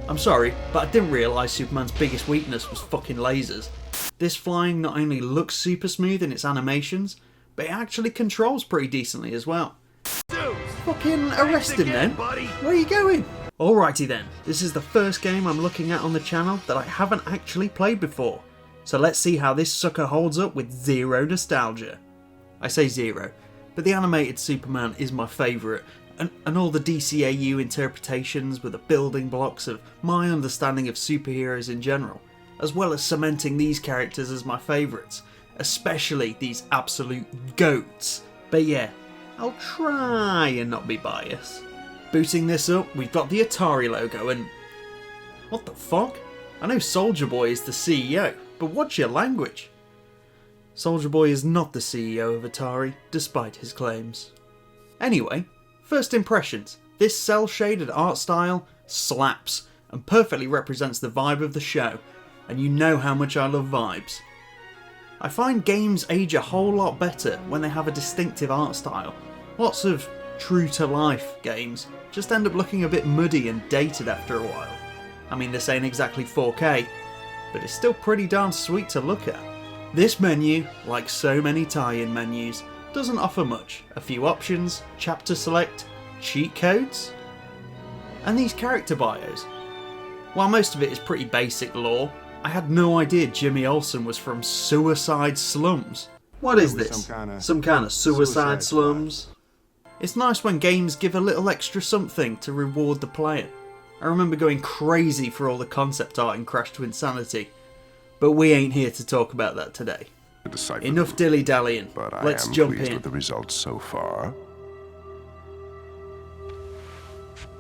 I'm sorry, but I didn't realise Superman's biggest weakness was fucking lasers. This flying not only looks super smooth in its animations, but it actually controls pretty decently as well. Fucking arrest him then. Where are you going? Alrighty then, this is the first game I'm looking at on the channel that I haven't actually played before. So let's see how this sucker holds up with zero nostalgia. I say zero, but the animated Superman is my favourite, and all the DCAU interpretations were the building blocks of my understanding of superheroes in general, as well as cementing these characters as my favourites, especially these absolute goats. But yeah, I'll try and not be biased. Booting this up, we've got the Atari logo and... what the fuck? I know Soulja Boy is the CEO, but what's your language? Soulja Boy is not the CEO of Atari, despite his claims. Anyway, first impressions. This cel-shaded art style slaps and perfectly represents the vibe of the show, and you know how much I love vibes. I find games age a whole lot better when they have a distinctive art style. Lots of true-to-life games just end up looking a bit muddy and dated after a while. I mean, this ain't exactly 4K, but it's still pretty darn sweet to look at. This menu, like so many tie-in menus, doesn't offer much. A few options, chapter select, cheat codes, and these character bios. While most of it is pretty basic lore, I had no idea Jimmy Olsen was from Suicide Slums. What is this? Some kind of suicide slums? It's nice when games give a little extra something to reward the player. I remember going crazy for all the concept art in Crash to Insanity, but we ain't here to talk about that today. Enough dilly-dallying, let's jump in. With the results so far.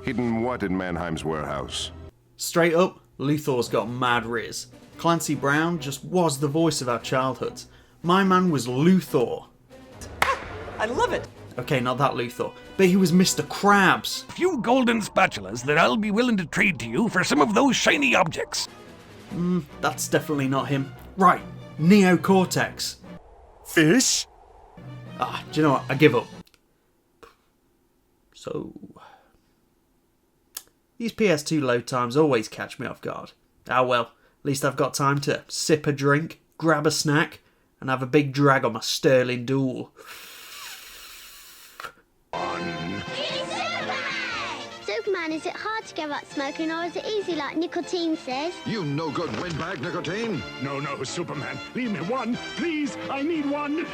Hidden what in Mannheim's warehouse? Straight up, Luthor's got mad riz. Clancy Brown just was the voice of our childhoods. My man was Luthor. I love it! Okay, not that Luthor, but he was Mr. Krabs. A few golden spatulas that I'll be willing to trade to you for some of those shiny objects. That's definitely not him. Right, Neo Cortex. Fish? Do you know what? I give up. So... these PS2 load times always catch me off guard. Ah well, at least I've got time to sip a drink, grab a snack, and have a big drag on my Sterling Duel. Superman, is it hard to give up smoking or is it easy like nicotine says? You no good windbag, nicotine. No, Superman. Leave me one. Please, I need one.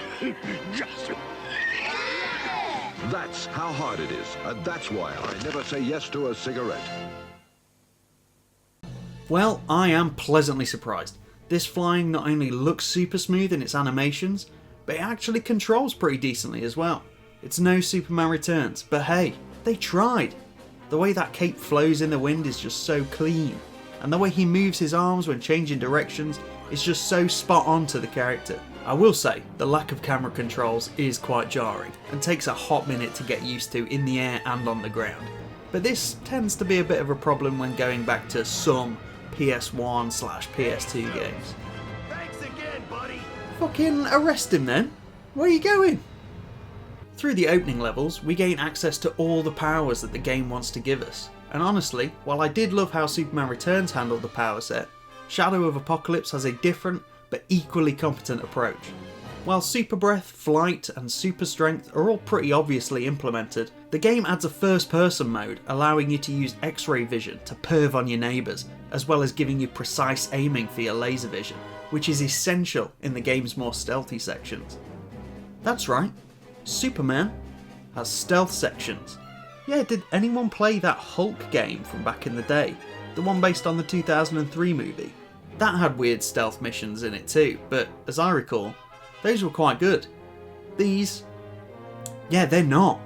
Just... That's how hard it is. And that's why I never say yes to a cigarette. Well, I am pleasantly surprised. This flying not only looks super smooth in its animations, but it actually controls pretty decently as well. It's no Superman Returns, but hey, they tried. The way that cape flows in the wind is just so clean, and the way he moves his arms when changing directions is just so spot on to the character. I will say, the lack of camera controls is quite jarring, and takes a hot minute to get used to in the air and on the ground. But this tends to be a bit of a problem when going back to some PS1/PS2 games. Thanks again, buddy. Fucking arrest him then. Where are you going? Through the opening levels, we gain access to all the powers that the game wants to give us. And honestly, while I did love how Superman Returns handled the power set, Shadow of Apocalypse has a different but equally competent approach. While Super Breath, Flight and Super Strength are all pretty obviously implemented, the game adds a first-person mode allowing you to use X-ray vision to perv on your neighbours, as well as giving you precise aiming for your laser vision, which is essential in the game's more stealthy sections. That's right, Superman has stealth sections. Yeah, did anyone play that Hulk game from back in the day? The one based on the 2003 movie? That had weird stealth missions in it too, but as I recall, those were quite good. These, yeah, they're not.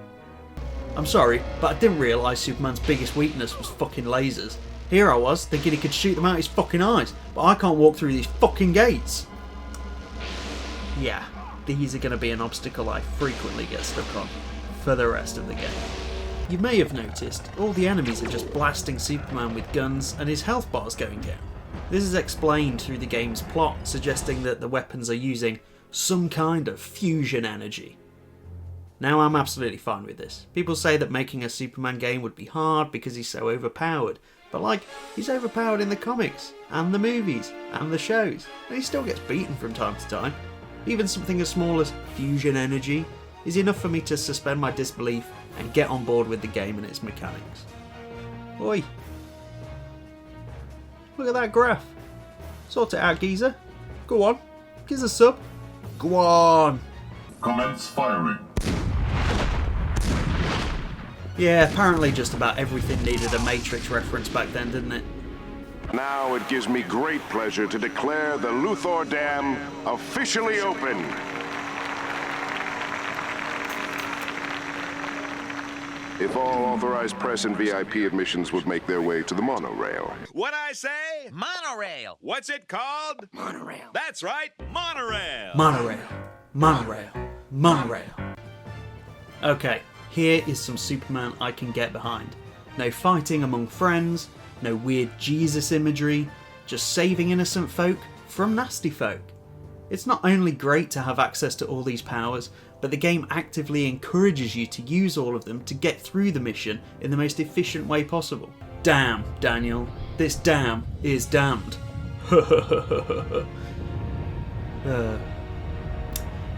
I'm sorry, but I didn't realise Superman's biggest weakness was fucking lasers. Here I was, thinking he could shoot them out his fucking eyes, but I can't walk through these fucking gates. Yeah, these are going to be an obstacle I frequently get stuck on for the rest of the game. You may have noticed, all the enemies are just blasting Superman with guns and his health bar's going down. This is explained through the game's plot, suggesting that the weapons are using some kind of fusion energy. Now I'm absolutely fine with this. People say that making a Superman game would be hard because he's so overpowered, But like, he's overpowered in the comics, and the movies, and the shows, and he still gets beaten from time to time. Even something as small as fusion energy is enough for me to suspend my disbelief and get on board with the game and its mechanics. Oi! Look at that graph. Sort it out, geezer. Go on, give us a sub. Go on! Commence firing. Yeah, apparently just about everything needed a Matrix reference back then, didn't it? Now it gives me great pleasure to declare the Luthor Dam officially open. If all authorized press and VIP admissions would make their way to the monorail. What'd I say? Monorail. What's it called? Monorail. That's right, monorail. Monorail, monorail, monorail. Okay, here is some Superman I can get behind. No fighting among friends, no weird Jesus imagery, just saving innocent folk from nasty folk. It's not only great to have access to all these powers, but the game actively encourages you to use all of them to get through the mission in the most efficient way possible. Damn, Daniel, this dam is damned.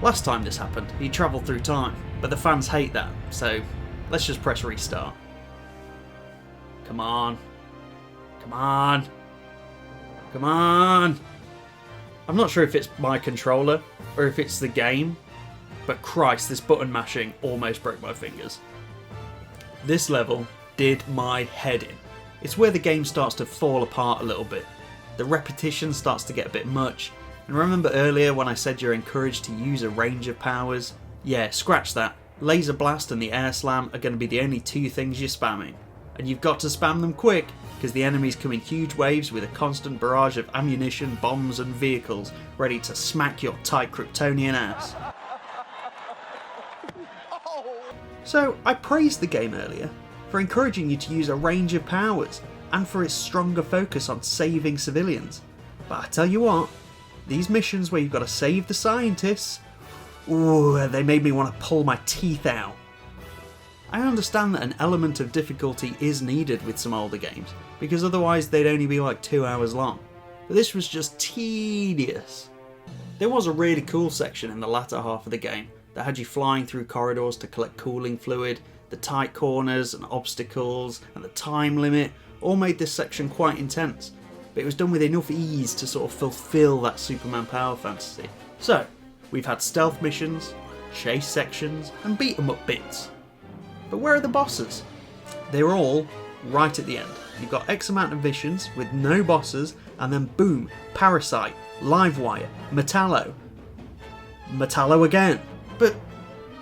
Last time this happened, he travelled through time, but the fans hate that, so let's just press restart. Come on. Come on. Come on. I'm not sure if it's my controller or if it's the game, but Christ, this button mashing almost broke my fingers. This level did my head in. It's where the game starts to fall apart a little bit. The repetition starts to get a bit much. And remember earlier when I said you're encouraged to use a range of powers? Yeah, scratch that. Laser Blast and the Air Slam are going to be the only two things you're spamming. And you've got to spam them quick, because the enemies come in huge waves with a constant barrage of ammunition, bombs and vehicles ready to smack your tight Kryptonian ass. So I praised the game earlier for encouraging you to use a range of powers and for its stronger focus on saving civilians. But I tell you what, these missions where you've got to save the scientists, ooh, they made me want to pull my teeth out. I understand that an element of difficulty is needed with some older games, because otherwise they'd only be like 2 hours long. But this was just tedious. There was a really cool section in the latter half of the game that had you flying through corridors to collect cooling fluid. The tight corners and obstacles and the time limit all made this section quite intense, but it was done with enough ease to sort of fulfill that Superman power fantasy. So, we've had stealth missions, chase sections, and beat 'em up bits. But where are the bosses? They're all right at the end. You've got X amount of missions with no bosses, and then boom, Parasite, Livewire, Metallo again. But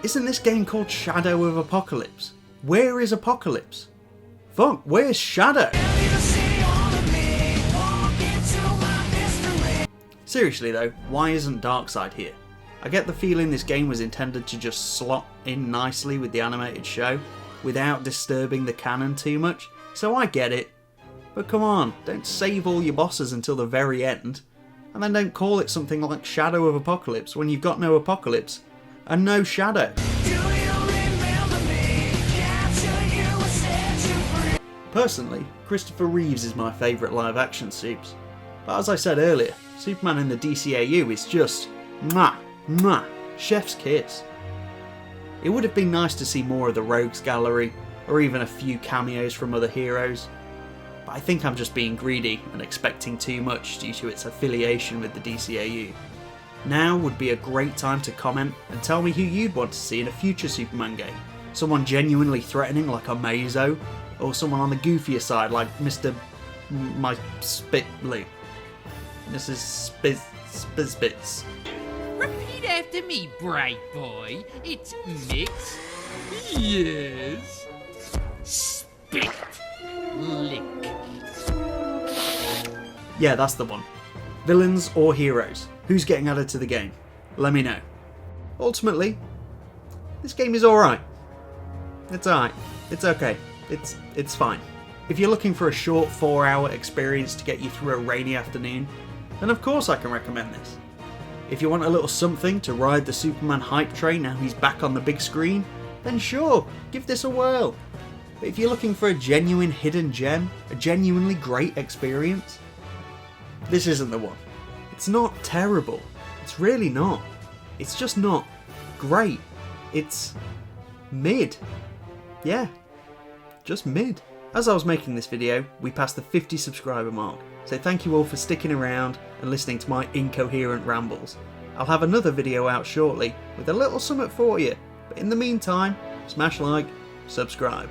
isn't this game called Shadow of Apocalypse? Where is Apocalypse? Fuck, where's Shadow? Seriously though, why isn't Darkseid here? I get the feeling this game was intended to just slot in nicely with the animated show, without disturbing the canon too much, so I get it. But come on, don't save all your bosses until the very end, and then don't call it something like Shadow of Apocalypse when you've got no Apocalypse, and no Shadow. Personally, Christopher Reeves is my favourite live action Supes, but as I said earlier, Superman in the DCAU is just mwah, mwah, chef's kiss. It would have been nice to see more of the Rogues Gallery, or even a few cameos from other heroes, but I think I'm just being greedy and expecting too much due to its affiliation with the DCAU. Now would be a great time to comment and tell me who you'd want to see in a future Superman game. Someone genuinely threatening like a Mazo, or someone on the goofier side like Mr. My Spitblue. Mrs. Spizbits. Repeat after me, bright boy. It's mix. Yes. Spit. Lick. Yeah, that's the one. Villains or heroes? Who's getting added to the game? Let me know. Ultimately, this game is alright. It's alright. It's okay. It's fine. If you're looking for a short 4-hour experience to get you through a rainy afternoon, then of course I can recommend this. If you want a little something to ride the Superman hype train now he's back on the big screen, then sure, give this a whirl. But if you're looking for a genuine hidden gem, a genuinely great experience, this isn't the one. It's not terrible. It's really not. It's just not great. It's mid. Yeah, just mid. As I was making this video, we passed the 50 subscriber mark, so thank you all for sticking around and listening to my incoherent rambles. I'll have another video out shortly with a little something for you, but in the meantime, smash like, subscribe.